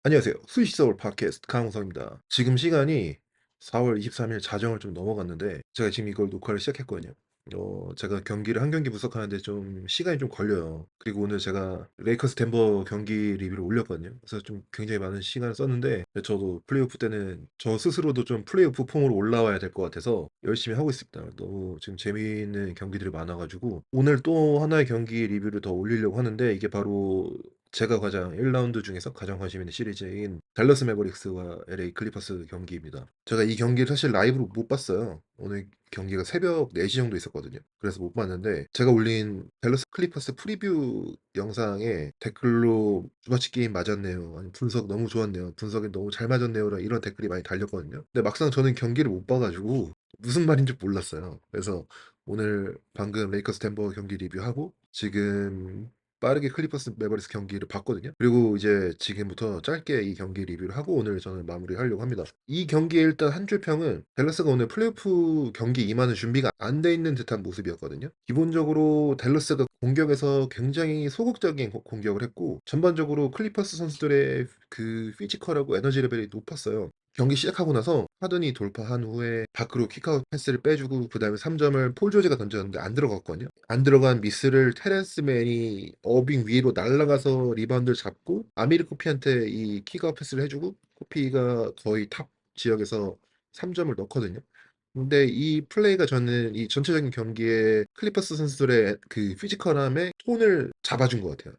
안녕하세요. 스위시 서울 팟캐스트 강우성입니다. 지금 시간이 4월 23일 자정을 좀 넘어갔는데 제가 지금 이걸 녹화를 시작했거든요. 제가 경기를 한 경기 분석하는데 좀 시간이 좀 걸려요. 그리고 오늘 제가 레이커스 덴버 경기 리뷰를 올렸거든요. 그래서 좀 굉장히 많은 시간을 썼는데 저도 플레이오프 때는 저 스스로도 좀 플레이오프 폼으로 올라와야 될 것 같아서 열심히 하고 있습니다. 너무 지금 재미있는 경기들이 많아가지고 오늘 또 하나의 경기 리뷰를 더 올리려고 하는데 이게 바로 제가 가장 1라운드 중에서 가장 관심 있는 시리즈인 댈러스 매버릭스와 LA 클리퍼스 경기입니다. 제가 이 경기를 사실 라이브로 못 봤어요. 오늘 경기가 새벽 4시 정도 있었거든요. 그래서 못 봤는데 제가 올린 댈러스 클리퍼스 프리뷰 영상에 댓글로 주마치 게임 맞았네요. 아니 분석 너무 좋았네요. 분석이 너무 잘 맞았네요. 이런 댓글이 많이 달렸거든요. 근데 막상 저는 경기를 못 봐가지고 무슨 말인지 몰랐어요. 그래서 오늘 방금 레이커스 덴버 경기 리뷰하고 지금 빠르게 클리퍼스 매버릭스 경기를 봤거든요. 그리고 이제 지금부터 짧게 이 경기 리뷰를 하고 오늘 저는 마무리하려고 합니다. 이 경기에 일단 한 줄 평은 댈러스가 오늘 플레이오프 경기 임하는 준비가 안 돼 있는 듯한 모습이었거든요. 기본적으로 댈러스가 공격에서 굉장히 소극적인 공격을 했고 전반적으로 클리퍼스 선수들의 그 피지컬하고 에너지 레벨이 높았어요. 경기 시작하고 나서 하든이 돌파한 후에 밖으로 킥아웃 패스를 빼주고 그 다음에 3점을 폴 조지가 던졌는데 안 들어갔거든요. 안 들어간 미스를 테렌스맨이 어빙 위로 날아가서 리바운드를 잡고 아미르 코피한테 이 킥아웃 패스를 해주고 코피가 거의 탑 지역에서 3점을 넣거든요. 근데 이 플레이가 저는 이 전체적인 경기에 클리퍼스 선수들의 그 피지컬함의 톤을 잡아준 것 같아요.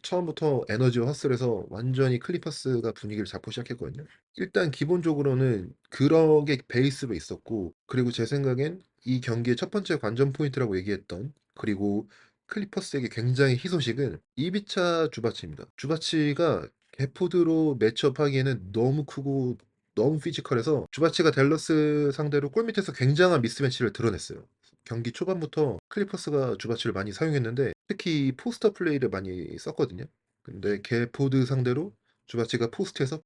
처음부터 에너지와 허슬에서 완전히 클리퍼스가 분위기를 잡고 시작했거든요. 일단 기본적으로는 그런 게 베이스로 있었고, 그리고 제 생각엔 이 경기의 첫 번째 관전 포인트라고 얘기했던, 그리고 클리퍼스에게 굉장히 희소식은 이비차 주바치입니다. 주바치가 개포드로 매치업하기에는 너무 크고 너무 피지컬해서 주바치가 댈러스 상대로 골밑에서 굉장한 미스매치를 드러냈어요. 경기 초반부터 클리퍼스가 주바치를 많이 사용했는데 특히 포스터 플레이를 많이 썼거든요. 근데 개포드 상대로 주바치가 포스트에서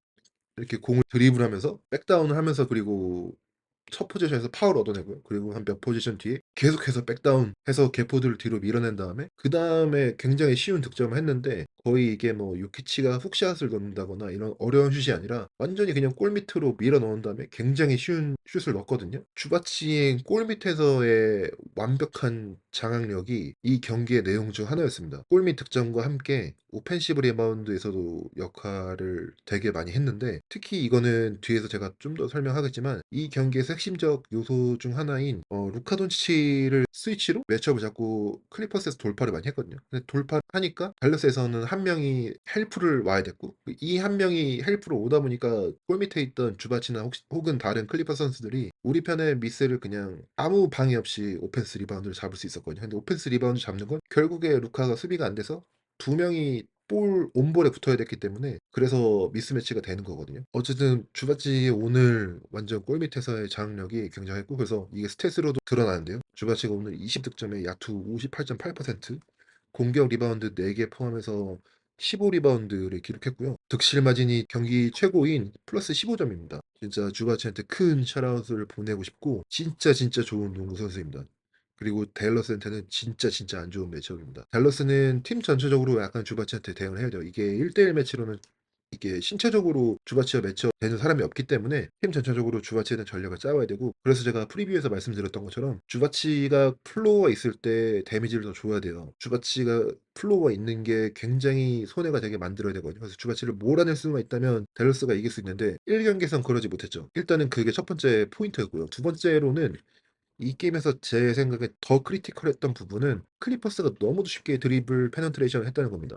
이렇게 공을 드리블하면서 백다운을 하면서 그리고 첫 포지션에서 파울 얻어내고요. 그리고 한 몇 포지션 뒤에 계속해서 백다운해서 개포드를 뒤로 밀어낸 다음에 그 다음에 굉장히 쉬운 득점을 했는데 거의 이게 뭐 유키치가 훅샷을 넣는다거나 이런 어려운 슛이 아니라 완전히 그냥 골 밑으로 밀어 넣은 다음에 굉장히 쉬운 슛을 넣었거든요. 주바치의 골 밑에서의 완벽한 장악력이 이 경기의 내용 중 하나였습니다. 골밑 득점과 함께 오펜시브 리바운드에서도 역할을 되게 많이 했는데 특히 이거는 뒤에서 제가 좀 더 설명하겠지만 이 경기에서 핵심적 요소 중 하나인 루카 돈치치를 스위치로 매치업을 잡고 클리퍼스에서 돌파를 많이 했거든요. 근데 돌파를 하니까 달러스에서는 한 명이 헬프를 와야 됐고 이 한 명이 헬프로 오다 보니까 골 밑에 있던 주바치나 혹은 다른 클리퍼 선수들이 우리 편의 미스를 그냥 아무 방해 없이 오펜스 리바운드를 잡을 수 있었거든요. 근데 오펜스 리바운드 잡는 건 결국에 루카가 수비가 안 돼서 두 명이 볼 온볼에 붙어야 됐기 때문에 그래서 미스매치가 되는 거거든요. 어쨌든 주바치의 오늘 완전 골밑에서의 장악력이 굉장했고 그래서 이게 스탯으로도 드러나는데요. 주바치가 오늘 20득점에 야투 58.8%, 공격 리바운드 4개 포함해서 15 리바운드를 기록했고요. 득실 마진이 경기 최고인 플러스 15점입니다. 진짜 주바치한테 큰 샤라웃을 보내고 싶고 진짜 진짜 좋은 농구 선수입니다. 그리고 댈러스한테는 진짜 안 좋은 매치업입니다. 댈러스는 팀 전체적으로 약간 주바치한테 대응을 해야 돼요. 이게 1대1 매치로는 이게 신체적으로 주바치와 매치업 되는 사람이 없기 때문에 팀 전체적으로 주바치에 대한 전략을 짜와야 되고 그래서 제가 프리뷰에서 말씀드렸던 것처럼 주바치가 플로어가 있을 때 데미지를 더 줘야 돼요. 주바치가 플로어가 있는 게 굉장히 손해가 되게 만들어야 되거든요. 그래서 주바치를 몰아낼 수만 있다면 댈러스가 이길 수 있는데 1경기에선 그러지 못했죠. 일단은 그게 첫 번째 포인트였고요. 두 번째로는 이 게임에서 제 생각에 더 크리티컬했던 부분은 클리퍼스가 너무도 쉽게 드리블 페넌트레이션을 했다는 겁니다.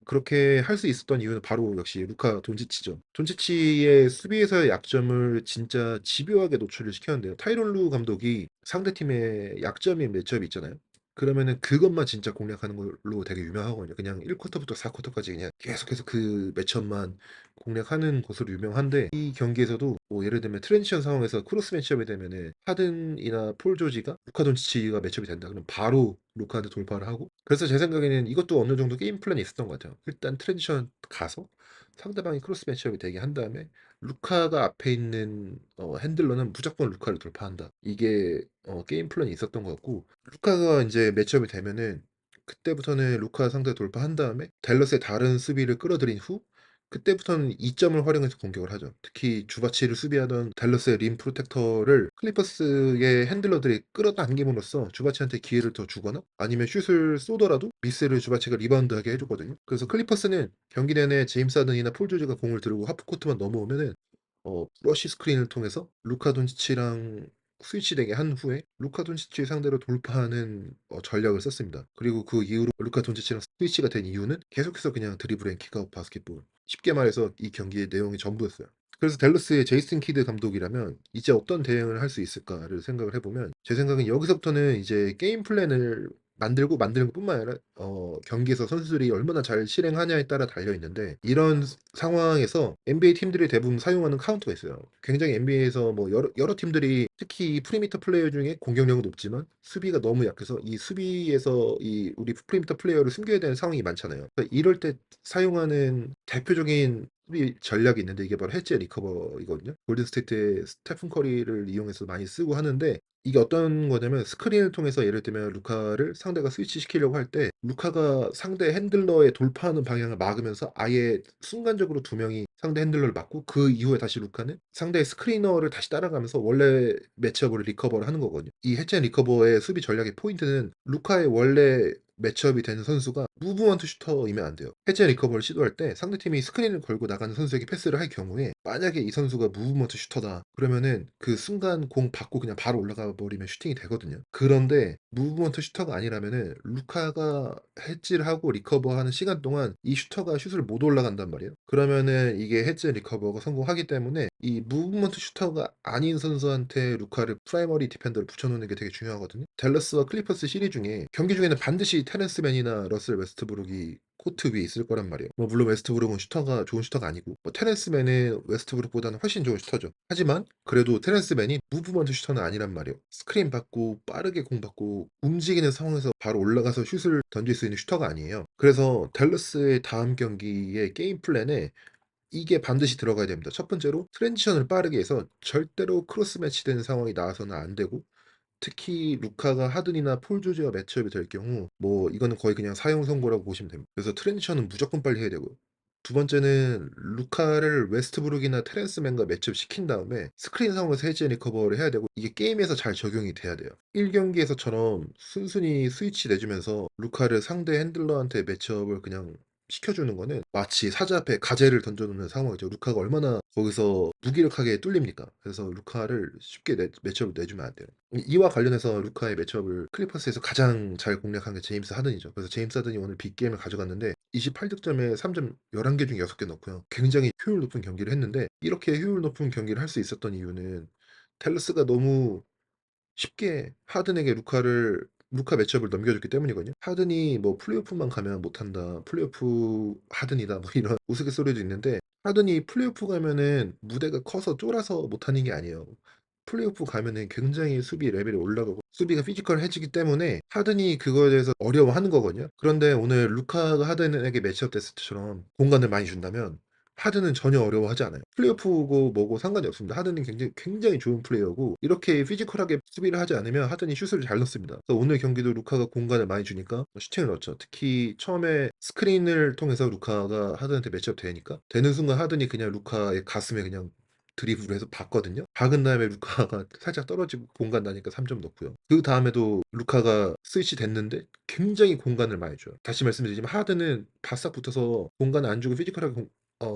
그렇게 할 수 있었던 이유는 바로 역시 루카 돈치치죠. 돈치치의 수비에서의 약점을 진짜 집요하게 노출을 시켰는데요. 타이론 루 감독이 상대팀의 약점인 매치업이 있잖아요. 그러면은 그것만 진짜 공략하는 걸로 되게 유명하거든요. 그냥 1쿼터부터 4쿼터까지 그냥 계속해서 그 매치업만 공략하는 것으로 유명한데 이 경기에서도 뭐 예를 들면 트랜지션 상황에서 크로스 매치업이 되면은 하든이나 폴 조지가 루카 돈치치가 매치업이 된다. 그럼 바로 루카한테 돌파를 하고 그래서 제 생각에는 이것도 어느 정도 게임 플랜이 있었던 것 같아요. 일단 트랜지션 가서 상대방이 크로스 매치업이 되게 한 다음에 루카가 앞에 있는 핸들러는 무조건 루카를 돌파한다. 이게 게임 플랜이 있었던 것 같고 루카가 이제 매치업이 되면은 그때부터는 루카 상대 돌파한 다음에 댈러스의 다른 수비를 끌어들인 후 그때부터는 이점을 활용해서 공격을 하죠. 특히 주바치를 수비하던 댈러스의 림 프로텍터를 클리퍼스의 핸들러들이 끌어당김으로써 주바치한테 기회를 더 주거나 아니면 슛을 쏘더라도 미스를 주바치가 리바운드하게 해 줬거든요. 그래서 클리퍼스는 경기 내내 제임스 하든이나 폴 조지가 공을 들고 하프코트만 넘어오면은 러쉬 스크린을 통해서 루카 돈치치랑 스위치되게 한 후에 루카 돈치치 상대로 돌파하는 전략을 썼습니다. 그리고 그 이후로 루카 돈치치랑 스위치가 된 이유는 계속해서 그냥 드리블 앤 킥아웃 바스켓볼. 쉽게 말해서 이 경기의 내용이 전부였어요. 그래서 댈러스의 제이슨 키드 감독이라면 이제 어떤 대응을 할 수 있을까를 생각을 해보면 제 생각엔 여기서부터는 이제 게임 플랜을 만들고 만드는 것뿐만 아니라 경기에서 선수들이 얼마나 잘 실행하냐에 따라 달려 있는데 이런 상황에서 NBA 팀들이 대부분 사용하는 카운터가 있어요. 굉장히 NBA에서 뭐 여러 팀들이 특히 프리미터 플레이어 중에 공격력은 높지만 수비가 너무 약해서 이 수비에서 이 우리 프리미터 플레이어를 숨겨야 되는 상황이 많잖아요. 그러니까 이럴 때 사용하는 대표적인 수비 전략이 있는데 이게 바로 해제 리커버이거든요. 골든스테이트의 스테픈 커리를 이용해서 많이 쓰고 하는데 이게 어떤 거냐면 스크린을 통해서 예를 들면 루카를 상대가 스위치 시키려고 할 때 루카가 상대 핸들러의 돌파하는 방향을 막으면서 아예 순간적으로 두 명이 상대 핸들러를 막고 그 이후에 다시 루카는 상대의 스크리너를 다시 따라가면서 원래 매치업을 리커버를 하는 거거든요. 이 해체 리커버의 수비 전략의 포인트는 루카의 원래 매치업이 되는 선수가 무브먼트 슈터이면 안 돼요. 해체 리커버를 시도할 때 상대팀이 스크린을 걸고 나가는 선수에게 패스를 할 경우에 만약에 이 선수가 무브먼트 슈터다 그러면은 그 순간 공 받고 그냥 바로 올라가 버리면 슈팅이 되거든요. 그런데 무브먼트 슈터가 아니라면은 루카가 해지를 하고 리커버하는 시간 동안 이 슈터가 슛을 못 올라간단 말이에요. 그러면은 이게 해지 리커버가 성공하기 때문에 이 무브먼트 슈터가 아닌 선수한테 루카를 프라이머리 디펜더를 붙여놓는 게 되게 중요하거든요. 댈러스와 클리퍼스 시리즈 중에 경기 중에는 반드시 테렌스 맨이나 러셀 웨스트브룩이 코트 위에 있을 거란 말이에요. 뭐 물론 웨스트브룩은 슈터가 좋은 슈터가 아니고 뭐 테렌스 맨은 웨스트브룩보다는 훨씬 좋은 슈터죠. 하지만 그래도 테렌스 맨이 무브먼트 슈터는 아니란 말이에요. 스크린 받고 빠르게 공 받고 움직이는 상황에서 바로 올라가서 슛을 던질 수 있는 슈터가 아니에요. 그래서 댈러스의 다음 경기의 게임 플랜에 이게 반드시 들어가야 됩니다. 첫 번째로 트랜지션을 빠르게 해서 절대로 크로스 매치되는 상황이 나와서는 안 되고 특히 루카가 하든이나 폴 조지와 매치업이 될 경우 뭐 이거는 거의 그냥 사형 선고라고 보시면 됩니다. 그래서 트랜지션은 무조건 빨리 해야 되고요. 두 번째는 루카를 웨스트브룩이나 테렌스맨과 매치업 시킨 다음에 스크린 상황에서 해지 리커버를 해야 되고 이게 게임에서 잘 적용이 돼야 돼요. 1경기에서처럼 순순히 스위치 내주면서 루카를 상대 핸들러한테 매치업을 그냥 시켜주는 거는 마치 사자 앞에 가재를 던져놓는 상황이죠. 루카가 얼마나 거기서 무기력하게 뚫립니까? 그래서 루카를 쉽게 매치업을 내주면 안 돼요. 이와 관련해서 루카의 매치업을 클리퍼스에서 가장 잘 공략한 게 제임스 하든이죠. 그래서 제임스 하든이 오늘 빅게임을 가져갔는데 28득점에 3점 11개 중에 6개 넣고요. 굉장히 효율 높은 경기를 했는데 이렇게 효율 높은 경기를 할 수 있었던 이유는 댈러스가 너무 쉽게 하든에게 루카 매치업을 넘겨줬기 때문이거든요. 하든이 뭐 플레이오프만 가면 못한다. 플레이오프 하든이다. 뭐 이런 우스갯소리도 있는데 하든이 플레이오프 가면은 무대가 커서 쫄아서 못하는 게 아니에요. 플레이오프 가면은 굉장히 수비 레벨이 올라가고 수비가 피지컬해지기 때문에 하든이 그거에 대해서 어려워하는 거거든요. 그런데 오늘 루카가 하든에게 매치업 됐을 때처럼 공간을 많이 준다면 하든은 전혀 어려워하지 않아요. 플레이오프고 뭐고 상관이 없습니다. 하든은 굉장히 좋은 플레이어고 이렇게 피지컬하게 수비를 하지 않으면 하든이 슛을 잘 넣습니다. 그래서 오늘 경기도 루카가 공간을 많이 주니까 슈팅을 넣었죠. 특히 처음에 스크린을 통해서 루카가 하든한테 매치업 되니까 되는 순간 하든이 그냥 루카의 가슴에 그냥 드리블을 해서 봤거든요. 박은 다음에 루카가 살짝 떨어지고 공간 나니까 3점 넣고요. 그 다음에도 루카가 스위치 됐는데 굉장히 공간을 많이 줘요. 다시 말씀드리지만 하든은 바싹 붙어서 공간을 안 주고 피지컬하게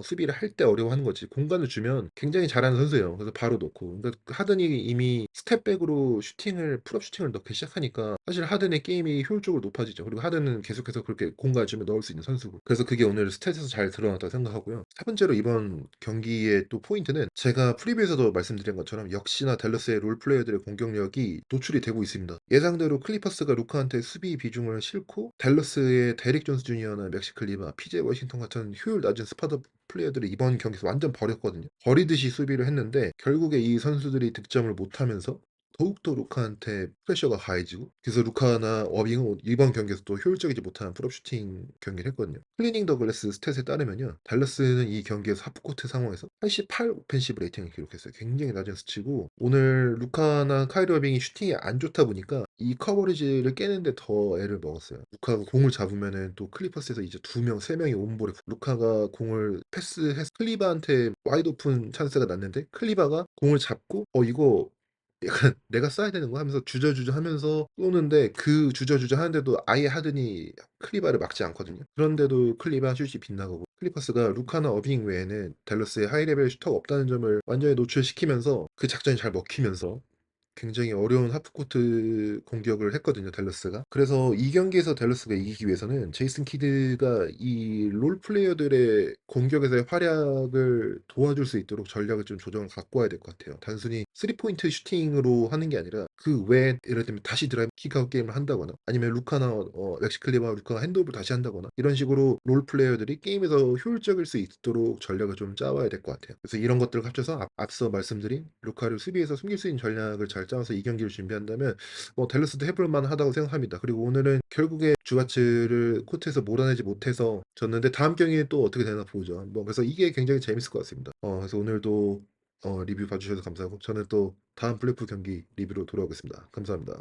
수비를 할 때 어려워하는 거지. 공간을 주면 굉장히 잘하는 선수예요. 그래서 바로 넣고. 그러니까 하든이 이미 스텝백으로 풀업 슈팅을 넣기 시작하니까 사실 하든의 게임이 효율적으로 높아지죠. 그리고 하든은 계속해서 그렇게 공간을 주면 넣을 수 있는 선수고. 그래서 그게 오늘 스탯에서 잘 드러났다고 생각하고요. 세 번째로 이번 경기의 또 포인트는 제가 프리뷰에서도 말씀드린 것처럼 역시나 댈러스의 롤 플레이어들의 공격력이 노출이 되고 있습니다. 예상대로 클리퍼스가 루카한테 수비 비중을 싣고 댈러스의 데릭 존스 주니어나 맥시 클리바, PJ 워싱턴 같은 효율 낮은 스파더 플레이어들이 이번 경기에서 완전 버렸거든요. 버리듯이 수비를 했는데 결국에 이 선수들이 득점을 못하면서 더욱더 루카한테 프레셔가 가해지고, 그래서 루카나 어빙은 이번 경기에서 또 효율적이지 못한 풀업 슈팅 경기를 했거든요. 클리닝 더 글래스 스탯에 따르면요, 달러스는 이 경기에서 하프코트 상황에서 88 오펜시브 레이팅을 기록했어요. 굉장히 낮은 수치고, 오늘 루카나 카이리 어빙이 슈팅이 안 좋다 보니까 이 커버리지를 깨는데 더 애를 먹었어요. 루카가 공을 잡으면은 또 클리퍼스에서 이제 2명, 3명이 온볼에 루카가 공을 패스해서 클리바한테 와이드 오픈 찬스가 났는데, 클리바가 공을 잡고 이거 약간 '내가 쏴야 되는 거야?' 하면서 주저주저 하면서 쏘는데, 그 주저주저 하는데도 아예 하든이 클리바를 막지 않거든요. 그런데도 클리바 슛이 빗나가고, 클리퍼스가 루카나 어빙 외에는 댈러스에 하이 레벨 슈터가 없다는 점을 완전히 노출시키면서 그 작전이 잘 먹히면서 굉장히 어려운 하프코트 공격을 했거든요, 댈러스가. 그래서 이 경기에서 댈러스가 이기기 위해서는 제이슨 키드가 이 롤 플레이어들의 공격에서의 활약을 도와줄 수 있도록 전략을 좀 조정을 갖고 와야 될 것 같아요. 단순히 3포인트 슈팅으로 하는 게 아니라 그 외에 예를 들면 다시 드라이브 킥아웃 게임을 한다거나, 아니면 루카나 렉시 클리버와 루카가 핸드오프를 다시 한다거나, 이런 식으로 롤 플레이어들이 게임에서 효율적일 수 있도록 전략을 좀 짜 와야 될 것 같아요. 그래서 이런 것들을 합쳐서 앞서 말씀드린 루카를 수비에서 숨길 수 있는 전략을 잘 짜서 이 경기를 준비한다면 댈러스도 해볼 만하다고 생각합니다. 그리고 오늘은 결국에 주바츠를 코트에서 몰아내지 못해서 졌는데, 다음 경기는 또 어떻게 되나 보죠. 그래서 이게 굉장히 재밌을 것 같습니다. 그래서 오늘도 리뷰 봐주셔서 감사하고, 저는 또 다음 플레이오프 경기 리뷰로 돌아오겠습니다. 감사합니다.